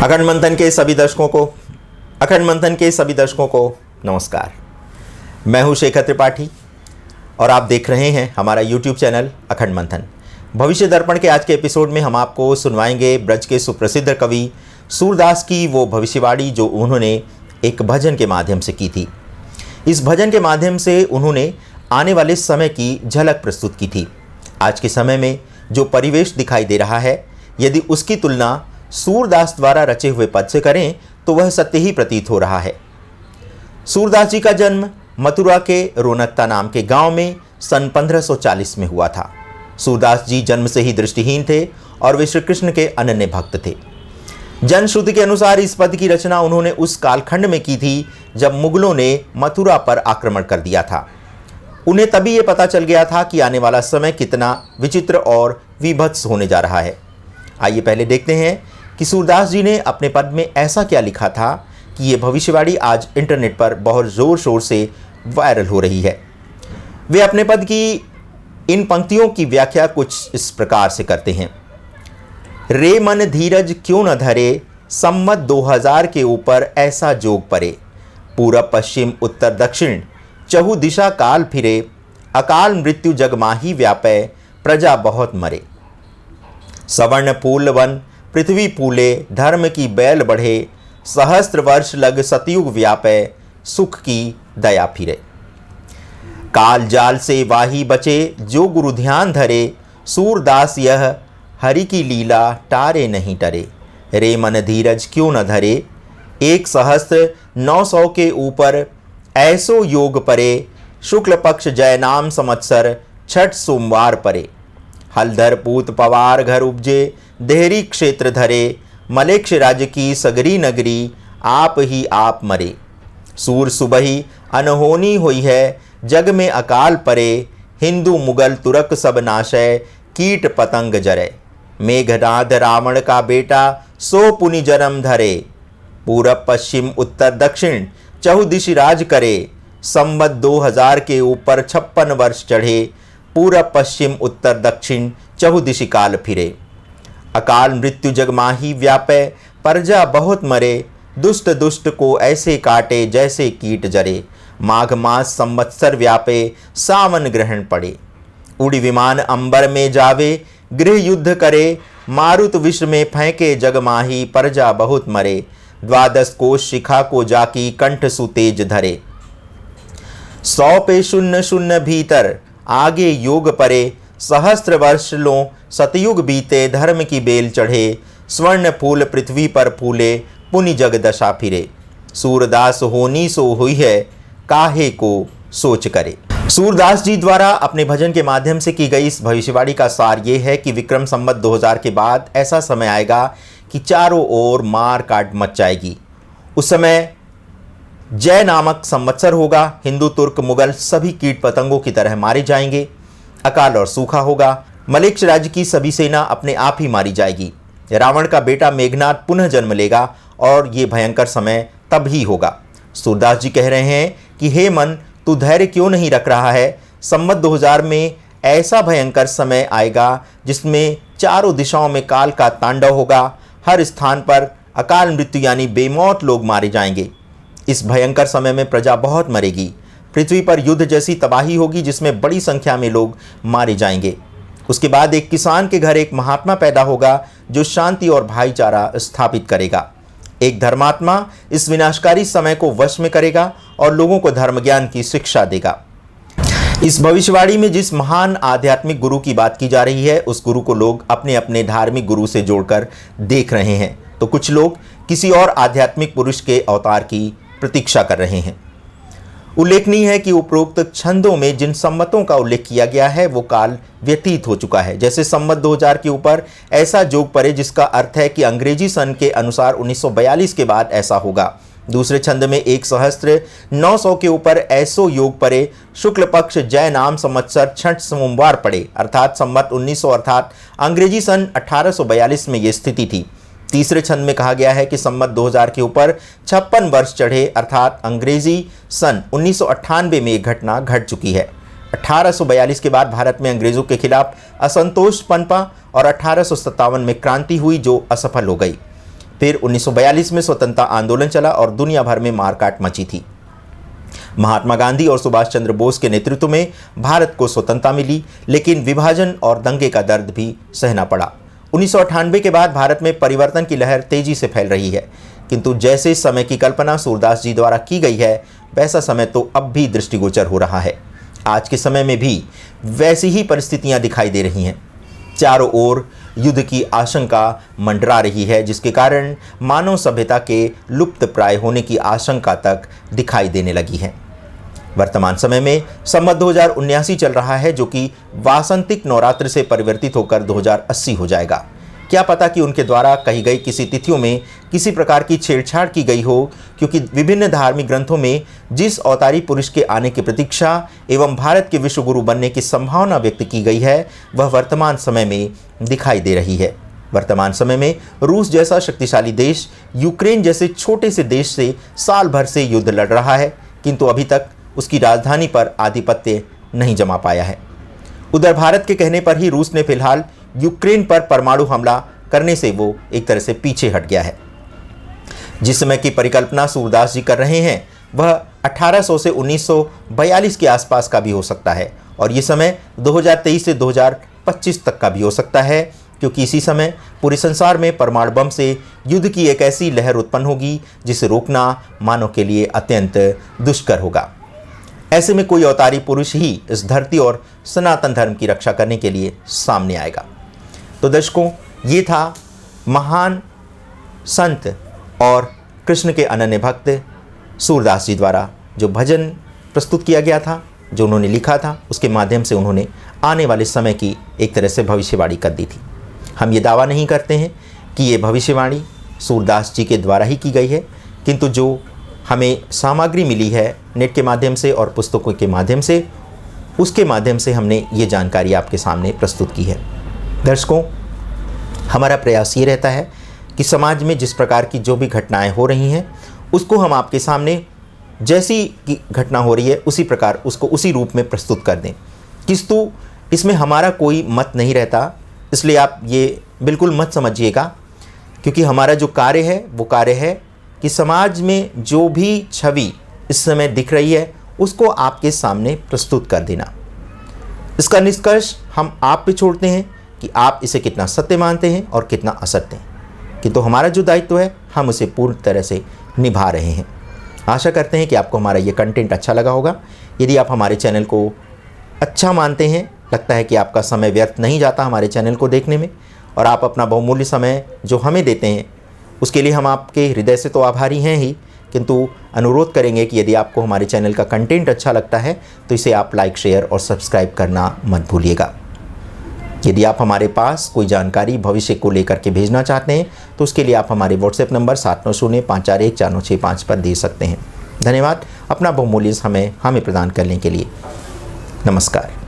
अखंड मंथन के सभी दर्शकों को नमस्कार। मैं हूं शेखर त्रिपाठी और आप देख रहे हैं हमारा YouTube चैनल अखंड मंथन। भविष्य दर्पण के आज के एपिसोड में हम आपको सुनवाएंगे ब्रज के सुप्रसिद्ध कवि सूरदास की वो भविष्यवाणी जो उन्होंने एक भजन के माध्यम से की थी। इस भजन के माध्यम से उन्होंने आने वाले समय की झलक प्रस्तुत की थी। आज के समय में जो परिवेश दिखाई दे रहा है, यदि उसकी तुलना सूरदास द्वारा रचे हुए पद से करें तो वह सत्य ही प्रतीत हो रहा है। सूरदास जी का जन्म मथुरा के रोनकता नाम के गांव में सन 1540 में हुआ था। सूरदास जी जन्म से ही दृष्टिहीन थे और वे श्री कृष्ण के अनन्य भक्त थे। जनश्रुति के अनुसार इस पद की रचना उन्होंने उस कालखंड में की थी जब मुगलों ने मथुरा पर आक्रमण कर दिया था। उन्हें तभी ये पता चल गया था कि आने वाला समय कितना विचित्र और विभत्स होने जा रहा है। आइए पहले देखते हैं कि सूरदास जी ने अपने पद में ऐसा क्या लिखा था कि ये भविष्यवाणी आज इंटरनेट पर बहुत ज़ोर शोर से वायरल हो रही है। वे अपने पद की इन पंक्तियों की व्याख्या कुछ इस प्रकार से करते हैं। रे मन धीरज क्यों न धरे, सम्मत 2000 के ऊपर ऐसा जोग परे। पूरब पश्चिम उत्तर दक्षिण चहु दिशा काल फिरे। अकाल मृत्यु जग माही व्यापै, प्रजा बहुत मरे। सवर्ण फूल वन पृथ्वी फूले, धर्म की बैल बढ़े। सहस्त्र वर्ष लग सतयुग व्यापै, सुख की दया फिरे। काल जाल से वाही बचे, जो गुरु ध्यान धरे। सूरदास यह हरि की लीला, टारे नहीं टरे। रे मन धीरज क्यों न धरे, 1,900 के ऊपर ऐसो योग परे। शुक्ल पक्ष जय नाम संवत्सर, छठ सोमवार परे। हलधर पूत पवार घर उपजे, देहरी क्षेत्र धरे। मलेक्ष राज्य की सगरी नगरी, आप ही आप मरे। सूर सुबही अनहोनी हुई है, जग में अकाल परे। हिंदू मुगल तुरक सब नाशय, कीट पतंग जरे। मेघनाद रावण का बेटा, सो पुनि जन्म धरे। पूरब पश्चिम उत्तर दक्षिण चहु दिशि राज करे। संवत 2000 के ऊपर 56 वर्ष चढ़े। पूरब पश्चिम उत्तर दक्षिण चहु दिशि काल फिरे। अकाल मृत्यु जग माही व्यापै, प्रजा बहुत मरे। दुष्ट दुष्ट को ऐसे काटे, जैसे कीट जरे। माघ मास संवत्सर व्यापे, सावन ग्रहण पड़े। उड़ी विमान अंबर में जावे, गृह युद्ध करे। मारुत विश्व में फेंके जग माही, प्रजा बहुत मरे। 12 कोश शिखा को जाकी, कंठ सुतेज धरे। 100 पे 0 भीतर, आगे योग परे। सहस्त्र वर्ष लो सतयुग बीते, धर्म की बेल चढ़े। स्वर्ण फूल पृथ्वी पर फूले, पुनि जग दशा फिरे। सूरदास होनी सो हुई है, काहे को सोच करे। सूरदास जी द्वारा अपने भजन के माध्यम से की गई इस भविष्यवाणी का सार ये है कि विक्रम संवत 2000 के बाद ऐसा समय आएगा कि चारों ओर मार काट मच जाएगी। उस समय जय नामक संवत्सर होगा। हिंदू तुर्क मुगल सभी कीट पतंगों की तरह मारे जाएंगे। अकाल और सूखा होगा। मलेक्ष राज्य की सभी सेना अपने आप ही मारी जाएगी। रावण का बेटा मेघनाद पुनः जन्म लेगा और ये भयंकर समय तब ही होगा। सूरदास जी कह रहे हैं कि हे मन, तू धैर्य क्यों नहीं रख रहा है। संवत 2000 में ऐसा भयंकर समय आएगा जिसमें चारों दिशाओं में काल का तांडव होगा। हर स्थान पर अकाल मृत्यु यानी बेमौत लोग मारे जाएंगे। इस भयंकर समय में प्रजा बहुत मरेगी। पृथ्वी पर युद्ध जैसी तबाही होगी जिसमें बड़ी संख्या में लोग मारे जाएंगे। उसके बाद एक किसान के घर एक महात्मा पैदा होगा जो शांति और भाईचारा स्थापित करेगा। एक धर्मात्मा इस विनाशकारी समय को वश में करेगा और लोगों को धर्म ज्ञान की शिक्षा देगा। इस भविष्यवाणी में जिस महान आध्यात्मिक गुरु की बात की जा रही है, उस गुरु को लोग अपने अपने धार्मिक गुरु से जोड़कर देख रहे हैं, तो कुछ लोग किसी और आध्यात्मिक पुरुष के अवतार की प्रतीक्षा कर रहे हैं। उल्लेखनीय है कि उपरोक्त छंदों में जिन संवतों का उल्लेख किया गया है वो काल व्यतीत हो चुका है। जैसे संवत 2000 के ऊपर ऐसा जोग परे, जिसका अर्थ है कि अंग्रेजी सन के अनुसार 1942 के बाद ऐसा होगा। दूसरे छंद में 1,900 के ऊपर ऐसो योग परे। शुक्ल पक्ष जय नाम संवत्सर, छठ सोमवार पड़े, अर्थात संवत 1900 अर्थात अंग्रेजी सन 1842 में ये स्थिति थी। तीसरे छंद में कहा गया है कि संवत 2000 के ऊपर 56 वर्ष चढ़े, अर्थात अंग्रेजी सन 1998 में ये घटना घट चुकी है। 1842 के बाद भारत में अंग्रेजों के खिलाफ असंतोष पनपा और 1857 में क्रांति हुई जो असफल हो गई। फिर 1942 में स्वतंत्रता आंदोलन चला और दुनिया भर में मारकाट मची थी। महात्मा गांधी और सुभाष चंद्र बोस के नेतृत्व में भारत को स्वतंत्रता मिली, लेकिन विभाजन और दंगे का दर्द भी सहना पड़ा। 1998 के बाद भारत में परिवर्तन की लहर तेजी से फैल रही है, किंतु जैसे समय की कल्पना सूरदास जी द्वारा की गई है वैसा समय तो अब भी दृष्टिगोचर हो रहा है। आज के समय में भी वैसी ही परिस्थितियां दिखाई दे रही हैं। चारों ओर युद्ध की आशंका मंडरा रही है, जिसके कारण मानव सभ्यता के लुप्त प्राय होने की आशंका तक दिखाई देने लगी है। वर्तमान समय में संवत 2079 चल रहा है, जो कि वासंतिक नवरात्र से परिवर्तित होकर 2080 हो जाएगा। क्या पता कि उनके द्वारा कही गई किसी तिथियों में किसी प्रकार की छेड़छाड़ की गई हो, क्योंकि विभिन्न धार्मिक ग्रंथों में जिस अवतारी पुरुष के आने की प्रतीक्षा एवं भारत के विश्व गुरु बनने की संभावना व्यक्त की गई है वह वर्तमान समय में दिखाई दे रही है। वर्तमान समय में रूस जैसा शक्तिशाली देश यूक्रेन जैसे छोटे से देश से साल भर से युद्ध लड़ रहा है, किंतु अभी तक उसकी राजधानी पर आधिपत्य नहीं जमा पाया है। उधर भारत के कहने पर ही रूस ने फिलहाल यूक्रेन पर परमाणु हमला करने से वो एक तरह से पीछे हट गया है। जिस समय की परिकल्पना सूरदास जी कर रहे हैं वह 1800 से 1942 के आसपास का भी हो सकता है, और ये समय 2023 से 2025 तक का भी हो सकता है, क्योंकि इसी समय पूरे संसार में परमाणु बम से युद्ध की एक ऐसी लहर उत्पन्न होगी जिसे रोकना मानव के लिए अत्यंत दुष्कर होगा। ऐसे में कोई अवतारी पुरुष ही इस धरती और सनातन धर्म की रक्षा करने के लिए सामने आएगा। तो दर्शकों, ये था महान संत और कृष्ण के अनन्य भक्त सूरदास जी द्वारा जो भजन प्रस्तुत किया गया था, जो उन्होंने लिखा था, उसके माध्यम से उन्होंने आने वाले समय की एक तरह से भविष्यवाणी कर दी थी। हम ये दावा नहीं करते हैं कि ये भविष्यवाणी सूरदास जी के द्वारा ही की गई है, किंतु जो हमें सामग्री मिली है नेट के माध्यम से और पुस्तकों के माध्यम से, उसके माध्यम से हमने ये जानकारी आपके सामने प्रस्तुत की है। दर्शकों, हमारा प्रयास ये रहता है कि समाज में जिस प्रकार की जो भी घटनाएं हो रही हैं उसको हम आपके सामने जैसी की घटना हो रही है उसी प्रकार उसको उसी रूप में प्रस्तुत कर दें, किंतु इसमें हमारा कोई मत नहीं रहता। इसलिए आप ये बिल्कुल मत समझिएगा, क्योंकि हमारा जो कार्य है वो कार्य है कि समाज में जो भी छवि इस समय दिख रही है उसको आपके सामने प्रस्तुत कर देना। इसका निष्कर्ष हम आप पे छोड़ते हैं कि आप इसे कितना सत्य मानते हैं और कितना असत्य हैं, किंतु हमारा जो दायित्व है हम उसे पूर्ण तरह से निभा रहे हैं। आशा करते हैं कि आपको हमारा ये कंटेंट अच्छा लगा होगा। यदि आप हमारे चैनल को अच्छा मानते हैं, लगता है कि आपका समय व्यर्थ नहीं जाता हमारे चैनल को देखने में, और आप अपना बहुमूल्य समय जो हमें देते हैं उसके लिए हम आपके हृदय से तो आभारी हैं ही, किंतु अनुरोध करेंगे कि यदि आपको हमारे चैनल का कंटेंट अच्छा लगता है तो इसे आप लाइक, शेयर और सब्सक्राइब करना मत भूलिएगा। यदि आप हमारे पास कोई जानकारी भविष्य को लेकर के भेजना चाहते हैं तो उसके लिए आप हमारे व्हाट्सएप नंबर 7905414965 पर दे सकते हैं। धन्यवाद अपना बहुमूल्य समय हमें प्रदान करने के लिए। नमस्कार।